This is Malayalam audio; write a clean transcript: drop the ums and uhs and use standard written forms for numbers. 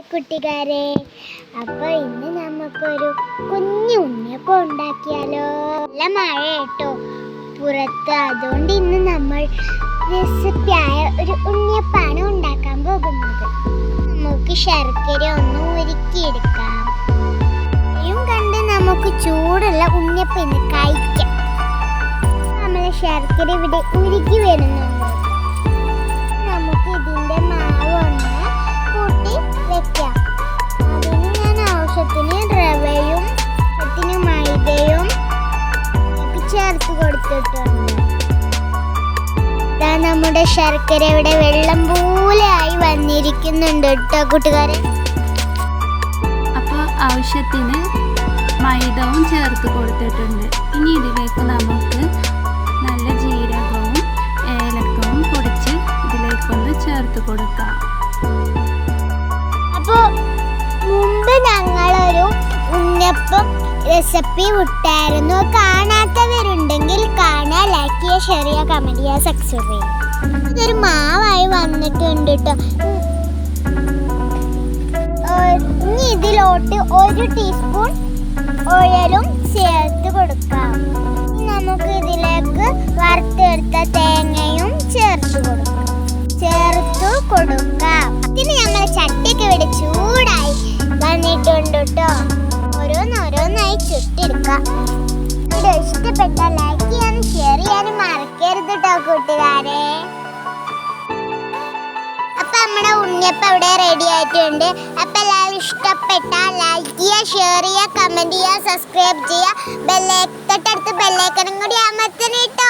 കുട്ടികാരെ, അപ്പൊ ഇന്ന് നമുക്കൊരു കുഞ്ഞു ഉണ്ണിയപ്പം ഉണ്ടാക്കിയാലോ? നല്ല മഴ കേട്ടോ പുറത്ത്, അതുകൊണ്ട് ഇന്ന് നമ്മൾ റെസിപ്പിയായ ഒരു ഉണ്ണിയപ്പാണ് ഉണ്ടാക്കാൻ പോകുന്നത്. നമുക്ക് ശർക്കര ഒന്ന് ഉരുക്കിയെടുക്കാം. ഇതും കണ്ട് നമുക്ക് ചൂടുള്ള ഉണ്ണിയപ്പം ഇന്ന് കഴിക്കാം. നമ്മളെ ശർക്കര ഇവിടെ ഉരുക്കി വരുന്നുണ്ട്. നമുക്ക് ഇതിന്റെ മാവ് ഒന്ന് കൂട്ടി വെക്കാം. അതിന് ഞാൻ ആവശ്യത്തിന് റവയും മൈദയും ചേർത്ത് കൊടുത്തിട്ടുണ്ട്. നമ്മുടെ ശർക്കര ഇവിടെ വെള്ളം പോലെ ആയി വന്നിരിക്കുന്നുണ്ട് കേട്ടോ കൂട്ടുകാരെ. അപ്പോൾ ആവശ്യത്തിന് മൈദവും ചേർത്ത് കൊടുത്തിട്ടുണ്ട്. ഇനി ഇതിലേക്ക് നമുക്ക് നല്ല ജീരകവും ഏലക്കവും പൊടിച്ച് ഇതിലേക്കൊന്ന് ചേർത്ത് കൊടുക്കാം. അപ്പോൾ മുമ്പ് ഞങ്ങളൊരു ഉണ്ണിയപ്പം റെസിപ്പി വിട്ടായിരുന്നു. കാണാത്തവരുണ്ടെങ്കിൽ കാണാൻ, ലൈക്ക് ചെയ്യുക, ഷെയർ ചെയ്യുക, കമൻറ്റ് ചെയ്യുക, സബ്സ്ക്രൈബ് ചെയ്യുക. ഇതൊരു മാവായി വന്നിട്ടുണ്ട് കേട്ടോ. ഇനി ഇതിലോട്ട് 1 ടീസ്പൂൺ ഓയിലും ചേർത്ത് കൊടുക്കാം. നമുക്ക് ഇതിലേക്ക് വറുത്തെടുത്ത തേങ്ങയും ചേർത്ത് കൊടുക്കാം. ഇതിന് നമ്മൾ ചട്ടിക്ക് ഇവിടെ ചൂടായി വന്നിട്ടുണ്ട് കേട്ടോ. ഓരോന്നോരോന്നായി ചുട്ടെടുക്കാം. വീഡിയോ ഇഷ്ടപ്പെട്ടാൽ ലൈക്ക് ചെയ്യാനും ഷെയർ ചെയ്യാനും മറക്കരുത് കേട്ടോ കൂട്ടുകാരെ. അപ്പൊ നമ്മുടെ ഉണ്ണിയപ്പം ഇവിടെ റെഡി ആയിട്ടുണ്ട്. അപ്പൊ എല്ലാവരും ഇഷ്ടപ്പെട്ടാൽ ലൈക്ക് ചെയ്യുക, ഷെയർ ചെയ്യുക, കമന്റ് ചെയ്യുക, സബ്സ്ക്രൈബ് ചെയ്യുക, തൊട്ടടുത്ത് ബെല്ലൈക്കണും കൂടി അമർത്തണം കേട്ടോ.